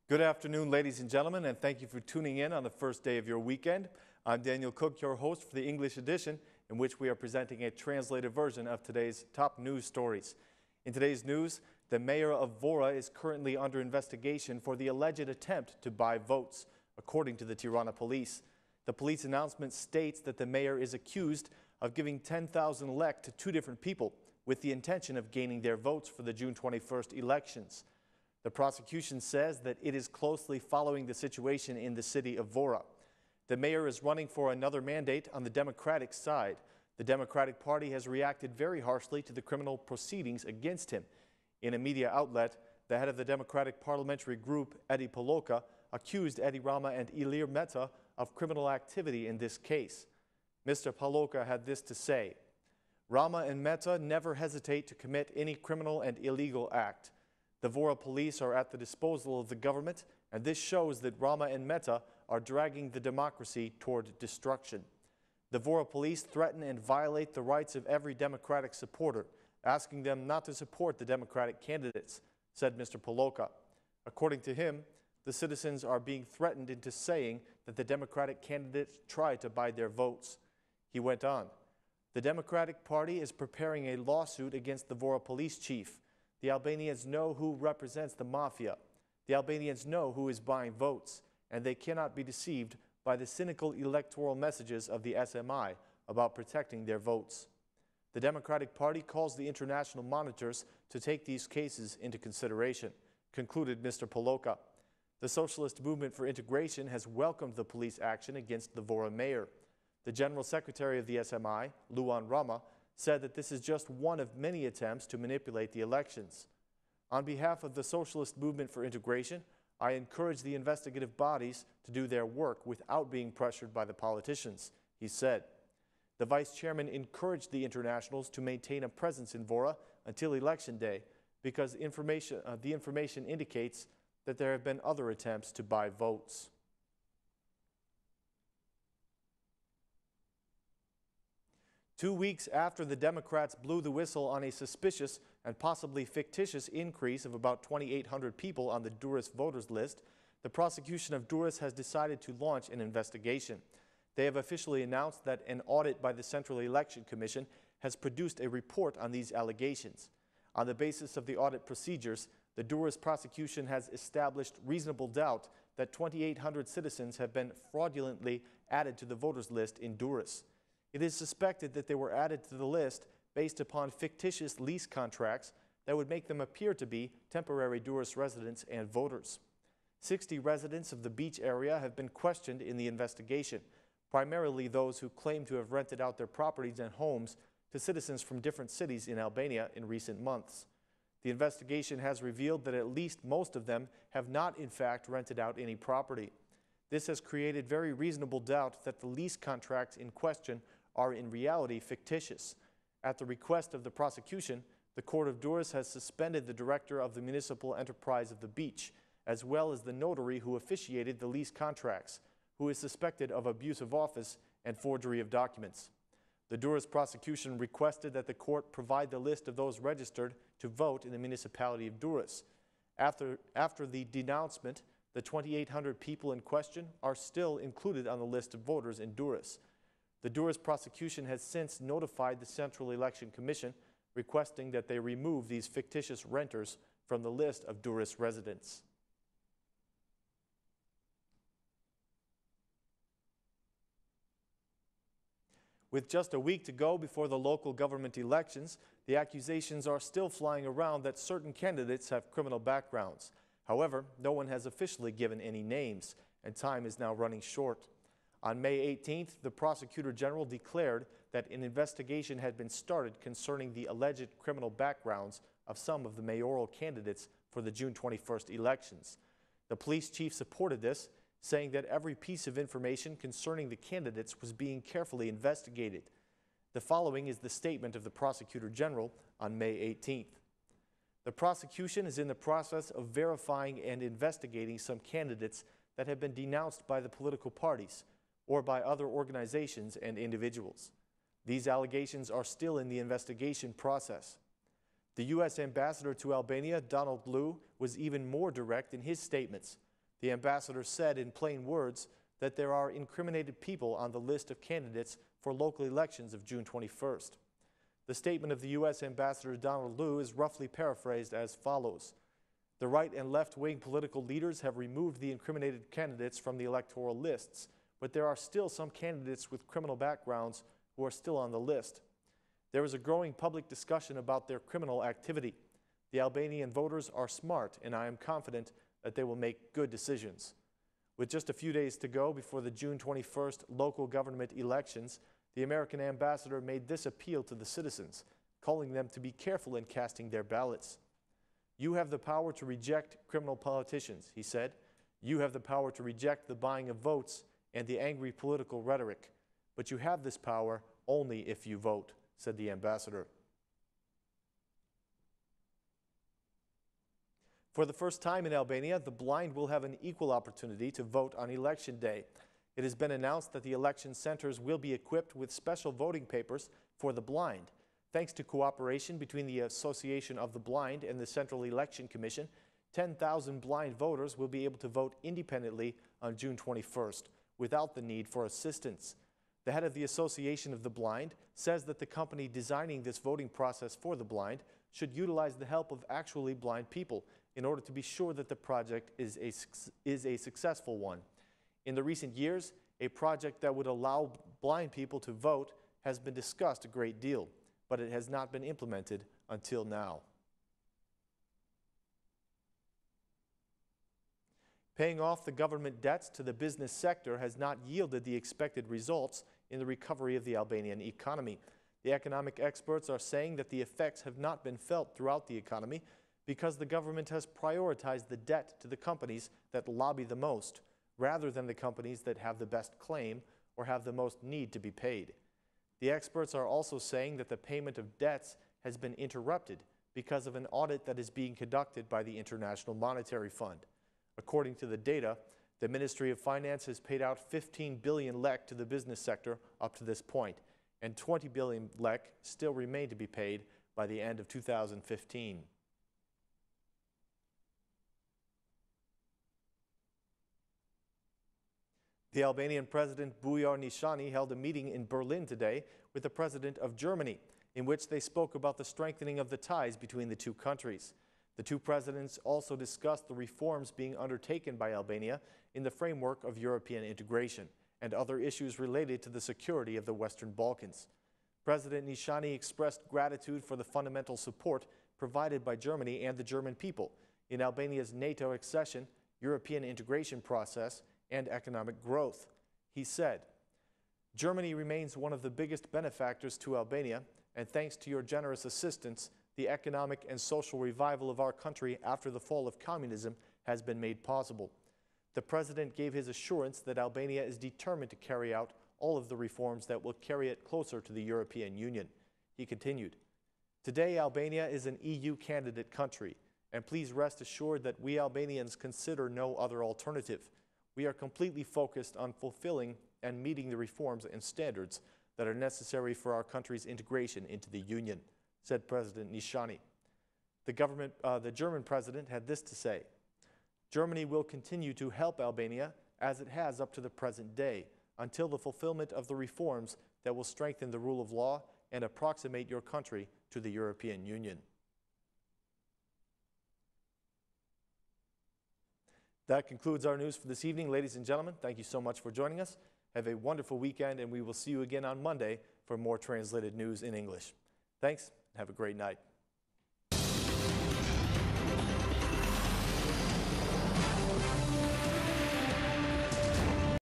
Good afternoon, ladies and gentlemen, and thank you for tuning in on the first day of your weekend. I'm Daniel Cook, your host for the English edition, in which we are presenting a translated version of today's top news stories. In today's news, the mayor of Vora is currently under investigation for the alleged attempt to buy votes, according to the Tirana police. The police announcement states that the mayor is accused of giving 10,000 lek to two different people with the intention of gaining their votes for the June 21st elections. The prosecution says that it is closely following the situation in the city of Vora. The mayor is running for another mandate on the Democratic side. The Democratic Party has reacted very harshly to the criminal proceedings against him. In a media outlet, the head of the Democratic parliamentary group, Edi Poloka, accused Edi Rama and Ilir Meta of criminal activity in this case. Mr. Poloka had this to say: "Rama and Meta never hesitate to commit any criminal and illegal act. The Vora police are at the disposal of the government, and this shows that Rama and Meta are dragging the democracy toward destruction. The Vora police threaten and violate the rights of every Democratic supporter, asking them not to support the Democratic candidates," said Mr. Poloka. According to him, the citizens are being threatened into saying that the Democratic candidates try to buy their votes. He went on, "The Democratic Party is preparing a lawsuit against the Vora police chief. The Albanians know who represents the mafia. The Albanians know who is buying votes, and they cannot be deceived by the cynical electoral messages of the SMI about protecting their votes. The Democratic Party calls the international monitors to take these cases into consideration," concluded Mr. Poloka. The Socialist Movement for Integration has welcomed the police action against the Vora mayor. The General Secretary of the SMI, Luan Rama, said that this is just one of many attempts to manipulate the elections. "On behalf of the Socialist Movement for Integration, I encourage the investigative bodies to do their work without being pressured by the politicians," he said. The vice chairman encouraged the internationals to maintain a presence in Vora until election day because the information indicates that there have been other attempts to buy votes. Two weeks after the Democrats blew the whistle on a suspicious and possibly fictitious increase of about 2,800 people on the Duras voters list, the prosecution of Duras has decided to launch an investigation. They have officially announced that an audit by the Central Election Commission has produced a report on these allegations. On the basis of the audit procedures, the Duras prosecution has established reasonable doubt that 2,800 citizens have been fraudulently added to the voters list in Duras. It is suspected that they were added to the list based upon fictitious lease contracts that would make them appear to be temporary Duras residents and voters. 60 residents of the beach area have been questioned in the investigation, primarily those who claim to have rented out their properties and homes to citizens from different cities in Albania in recent months. The investigation has revealed that at least most of them have not in fact rented out any property. This has created very reasonable doubt that the lease contracts in question are in reality fictitious. At the request of the prosecution, the Court of Duras has suspended the director of the municipal enterprise of the beach, as well as the notary who officiated the lease contracts, who is suspected of abuse of office and forgery of documents. The Duras prosecution requested that the court provide the list of those registered to vote in the municipality of Duras. After the denouncement, the 2,800 people in question are still included on the list of voters in Duras. The Duras prosecution has since notified the Central Election Commission, requesting that they remove these fictitious renters from the list of Duras residents. With just a week to go before the local government elections, the accusations are still flying around that certain candidates have criminal backgrounds. However, no one has officially given any names, and time is now running short. On May 18th, the Prosecutor General declared that an investigation had been started concerning the alleged criminal backgrounds of some of the mayoral candidates for the June 21st elections. The police chief supported this, saying that every piece of information concerning the candidates was being carefully investigated. The following is the statement of the Prosecutor General on May 18th. The prosecution is in the process of verifying and investigating some candidates that have been denounced by the political parties or by other organizations and individuals. These allegations are still in the investigation process. The U.S. Ambassador to Albania, Donald Liu, was even more direct in his statements. The ambassador said in plain words that there are incriminated people on the list of candidates for local elections of June 21st. The statement of the U.S. Ambassador Donald Lu is roughly paraphrased as follows. The right and left-wing political leaders have removed the incriminated candidates from the electoral lists, but there are still some candidates with criminal backgrounds who are still on the list. There is a growing public discussion about their criminal activity. The Albanian voters are smart, and I am confident that they will make good decisions. With just a few days to go before the June 21st local government elections, the American ambassador made this appeal to the citizens, calling them to be careful in casting their ballots. You have the power to reject criminal politicians, he said. You have the power to reject the buying of votes and the angry political rhetoric. But you have this power only if you vote, said the ambassador. For the first time in Albania, the blind will have an equal opportunity to vote on election day. It has been announced that the election centers will be equipped with special voting papers for the blind. Thanks to cooperation between the Association of the Blind and the Central Election Commission, 10,000 blind voters will be able to vote independently on June 21st without the need for assistance. The head of the Association of the Blind says that the company designing this voting process for the blind should utilize the help of actually blind people in order to be sure that the project is a successful one. In the recent years, a project that would allow blind people to vote has been discussed a great deal, but it has not been implemented until now. Paying off the government debts to the business sector has not yielded the expected results in the recovery of the Albanian economy. The economic experts are saying that the effects have not been felt throughout the economy because the government has prioritized the debt to the companies that lobby the most, rather than the companies that have the best claim or have the most need to be paid. The experts are also saying that the payment of debts has been interrupted because of an audit that is being conducted by the International Monetary Fund. According to the data, the Ministry of Finance has paid out 15 billion lek to the business sector up to this point, and 20 billion lek still remain to be paid by the end of 2015. The Albanian President Bujar Nishani held a meeting in Berlin today with the President of Germany, in which they spoke about the strengthening of the ties between the two countries. The two presidents also discussed the reforms being undertaken by Albania in the framework of European integration and other issues related to the security of the Western Balkans. President Nishani expressed gratitude for the fundamental support provided by Germany and the German people in Albania's NATO accession, European integration process, and economic growth. He said, Germany remains one of the biggest benefactors to Albania, and thanks to your generous assistance, the economic and social revival of our country after the fall of communism has been made possible. The president gave his assurance that Albania is determined to carry out all of the reforms that will carry it closer to the European Union. He continued, today Albania is an EU candidate country, and please rest assured that we Albanians consider no other alternative. We are completely focused on fulfilling and meeting the reforms and standards that are necessary for our country's integration into the Union, said President Nishani. The German president had this to say, Germany will continue to help Albania as it has up to the present day until the fulfillment of the reforms that will strengthen the rule of law and approximate your country to the European Union. That concludes our news for this evening. Ladies and gentlemen, thank you so much for joining us. Have a wonderful weekend, and we will see you again on Monday for more translated news in English. Thanks, and have a great night.